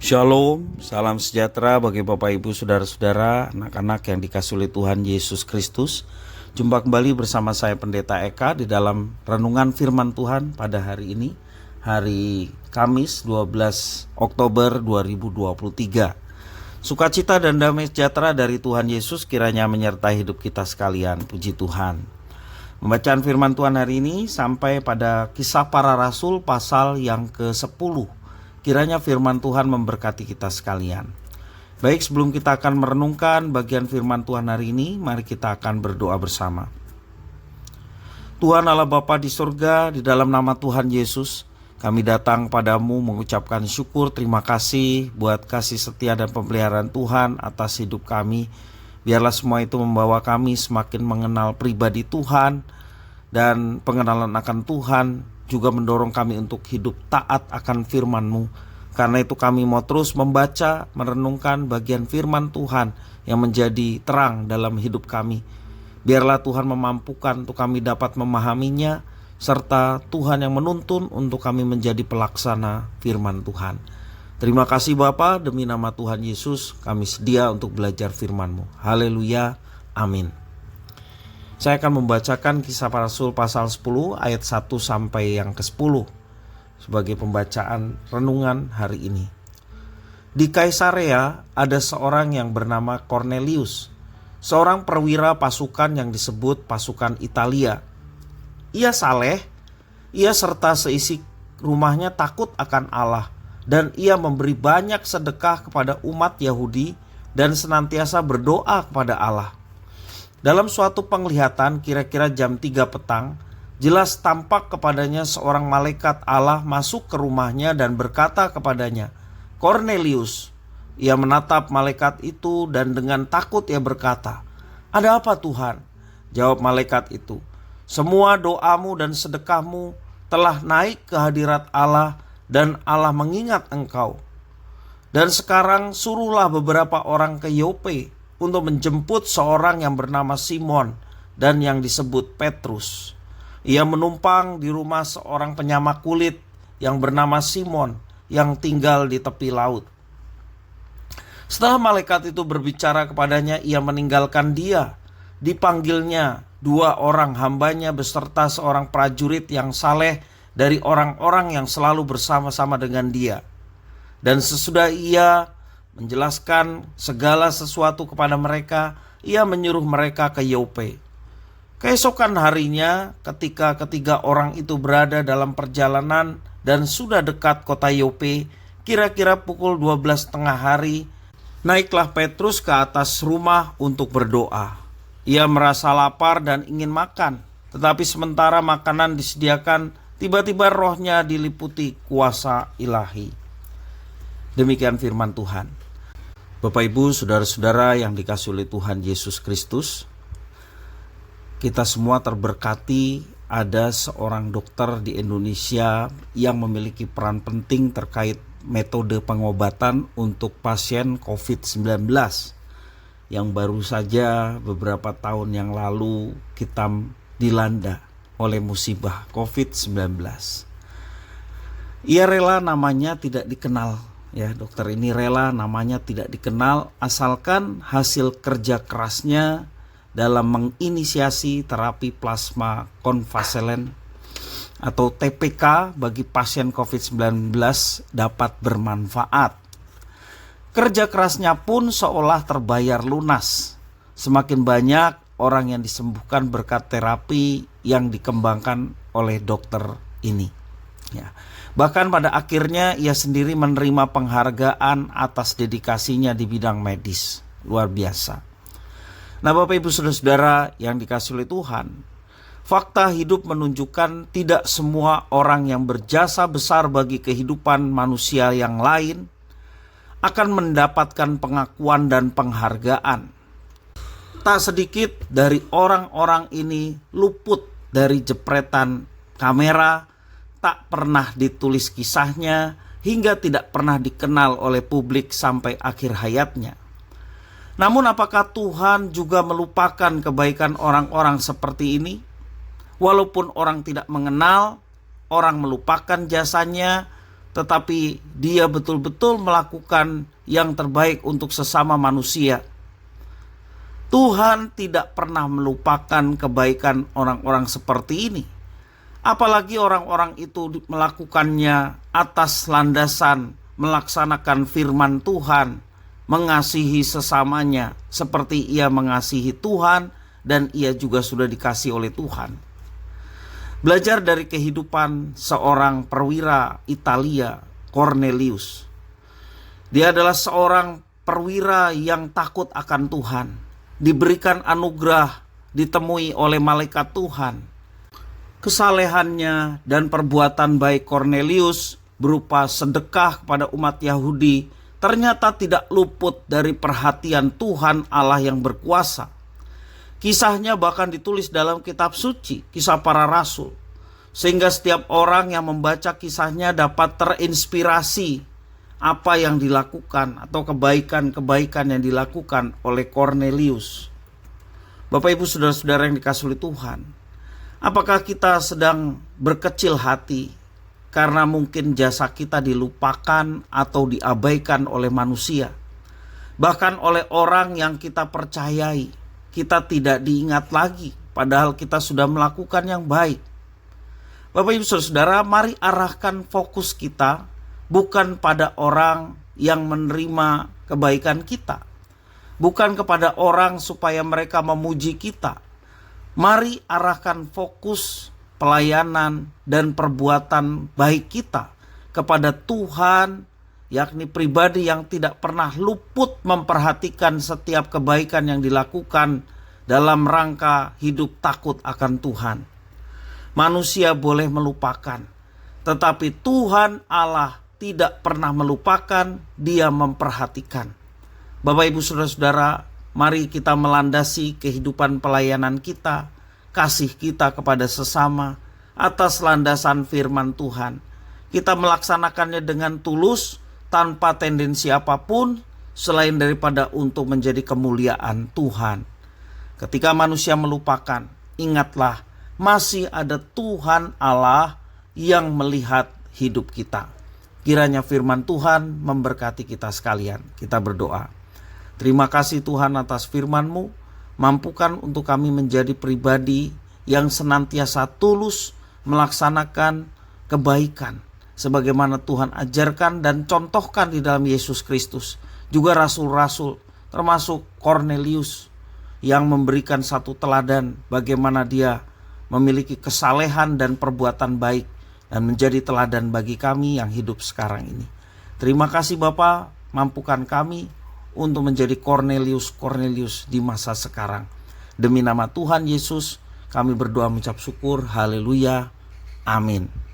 Shalom, salam sejahtera bagi Bapak Ibu Saudara-saudara, anak-anak yang dikasihi oleh Tuhan Yesus Kristus. Jumpa kembali bersama saya Pendeta Eka di dalam renungan firman Tuhan pada hari ini, hari Kamis 12 Oktober 2023. Sukacita dan damai sejahtera dari Tuhan Yesus kiranya menyertai hidup kita sekalian, puji Tuhan. Pembacaan firman Tuhan hari ini sampai pada Kisah Para Rasul pasal yang ke-10. Kiranya firman Tuhan memberkati kita sekalian. Baik, sebelum kita akan merenungkan bagian firman Tuhan hari ini, mari kita akan berdoa bersama. Tuhan Allah Bapa di surga, di dalam nama Tuhan Yesus, kami datang padamu mengucapkan syukur, terima kasih buat kasih setia dan pemeliharaan Tuhan atas hidup kami. Biarlah semua itu membawa kami semakin mengenal pribadi Tuhan, dan pengenalan akan Tuhan juga mendorong kami untuk hidup taat akan firman-Mu. Karena itu kami mau terus membaca, merenungkan bagian firman Tuhan yang menjadi terang dalam hidup kami. Biarlah Tuhan memampukan untuk kami dapat memahaminya, serta Tuhan yang menuntun untuk kami menjadi pelaksana firman Tuhan. Terima kasih Bapa, demi nama Tuhan Yesus kami sedia untuk belajar firman-Mu. Haleluya, amin. Saya akan membacakan Kisah Para Rasul pasal 10 ayat 1 sampai yang ke-10 sebagai pembacaan renungan hari ini. Di Kaisarea ada seorang yang bernama Kornelius, seorang perwira pasukan yang disebut pasukan Italia. Ia saleh, ia serta seisi rumahnya takut akan Allah, dan ia memberi banyak sedekah kepada umat Yahudi dan senantiasa berdoa kepada Allah. Dalam suatu penglihatan kira-kira jam 3 petang, jelas tampak kepadanya seorang malaikat Allah masuk ke rumahnya dan berkata kepadanya, "Kornelius." Ia menatap malaikat itu dan dengan takut ia berkata, "Ada apa Tuhan?" Jawab malaikat itu, "Semua doamu dan sedekahmu telah naik ke hadirat Allah dan Allah mengingat engkau. Dan sekarang suruhlah beberapa orang ke Yope untuk menjemput seorang yang bernama Simon dan yang disebut Petrus. Ia menumpang di rumah seorang penyamak kulit yang bernama Simon yang tinggal di tepi laut." Setelah malaikat itu berbicara kepadanya, ia meninggalkan dia. Dipanggilnya 2 orang hambanya beserta seorang prajurit yang saleh dari orang-orang yang selalu bersama-sama dengan dia. Dan sesudah ia menjelaskan segala sesuatu kepada mereka, ia menyuruh mereka ke Yope. Keesokan harinya, ketika ketiga orang itu berada dalam perjalanan dan sudah dekat kota Yope, kira-kira pukul 12:30 hari, naiklah Petrus ke atas rumah untuk berdoa. Ia merasa lapar dan ingin makan, tetapi sementara makanan disediakan, tiba-tiba rohnya diliputi kuasa ilahi. Demikian firman Tuhan. Bapak Ibu, saudara-saudara yang dikasihi oleh Tuhan Yesus Kristus, kita semua terberkati ada seorang dokter di Indonesia yang memiliki peran penting terkait metode pengobatan untuk pasien COVID-19 yang baru saja beberapa tahun yang lalu kita dilanda oleh musibah COVID-19. Ia rela namanya tidak dikenal. Ya, dokter ini rela namanya tidak dikenal asalkan hasil kerja kerasnya dalam menginisiasi terapi plasma konvalesen atau TPK bagi pasien COVID-19 dapat bermanfaat. Kerja kerasnya pun seolah terbayar lunas. Semakin banyak orang yang disembuhkan berkat terapi yang dikembangkan oleh dokter ini. Ya. Bahkan pada akhirnya ia sendiri menerima penghargaan atas dedikasinya di bidang medis. Luar biasa. Nah, Bapak Ibu Saudara-saudara yang dikasihi oleh Tuhan, fakta hidup menunjukkan tidak semua orang yang berjasa besar bagi kehidupan manusia yang lain akan mendapatkan pengakuan dan penghargaan. Tak sedikit dari orang-orang ini luput dari jepretan kamera, tak pernah ditulis kisahnya, hingga tidak pernah dikenal oleh publik sampai akhir hayatnya. Namun apakah Tuhan juga melupakan kebaikan orang-orang seperti ini? Walaupun orang tidak mengenal, orang melupakan jasanya, tetapi dia betul-betul melakukan yang terbaik untuk sesama manusia. Tuhan tidak pernah melupakan kebaikan orang-orang seperti ini. Apalagi orang-orang itu melakukannya atas landasan melaksanakan firman Tuhan, mengasihi sesamanya seperti ia mengasihi Tuhan dan ia juga sudah dikasihi oleh Tuhan. Belajar dari kehidupan seorang perwira Italia, Cornelius. Dia adalah seorang perwira yang takut akan Tuhan, diberikan anugerah, ditemui oleh malaikat Tuhan. Kesalehannya dan perbuatan baik Cornelius berupa sedekah kepada umat Yahudi ternyata tidak luput dari perhatian Tuhan Allah yang berkuasa. Kisahnya bahkan ditulis dalam kitab suci, Kisah Para Rasul, sehingga setiap orang yang membaca kisahnya dapat terinspirasi apa yang dilakukan atau kebaikan-kebaikan yang dilakukan oleh Cornelius. Bapak Ibu saudara-saudara yang dikasihi oleh Tuhan, apakah kita sedang berkecil hati karena mungkin jasa kita dilupakan atau diabaikan oleh manusia, bahkan oleh orang yang kita percayai? Kita tidak diingat lagi, padahal kita sudah melakukan yang baik. Bapak Ibu saudara, mari arahkan fokus kita bukan pada orang yang menerima kebaikan kita, bukan kepada orang supaya mereka memuji kita. Mari arahkan fokus pelayanan dan perbuatan baik kita kepada Tuhan, yakni pribadi yang tidak pernah luput memperhatikan setiap kebaikan yang dilakukan dalam rangka hidup takut akan Tuhan. Manusia boleh melupakan, tetapi Tuhan Allah tidak pernah melupakan, Dia memperhatikan. Bapak Ibu saudara-saudara, mari kita melandasi kehidupan pelayanan kita, kasih kita kepada sesama atas landasan firman Tuhan. Kita melaksanakannya dengan tulus, tanpa tendensi apapun selain daripada untuk menjadi kemuliaan Tuhan. Ketika manusia melupakan, ingatlah masih ada Tuhan Allah yang melihat hidup kita. Kiranya firman Tuhan memberkati kita sekalian. Kita berdoa. Terima kasih Tuhan atas firman-Mu. Mampukan untuk kami menjadi pribadi yang senantiasa tulus melaksanakan kebaikan sebagaimana Tuhan ajarkan dan contohkan di dalam Yesus Kristus. Juga rasul-rasul termasuk Cornelius yang memberikan satu teladan bagaimana dia memiliki kesalehan dan perbuatan baik dan menjadi teladan bagi kami yang hidup sekarang ini. Terima kasih Bapa, mampukan kami untuk menjadi Cornelius di masa sekarang. Demi nama Tuhan Yesus kami berdoa mengucap syukur. Haleluya. Amin.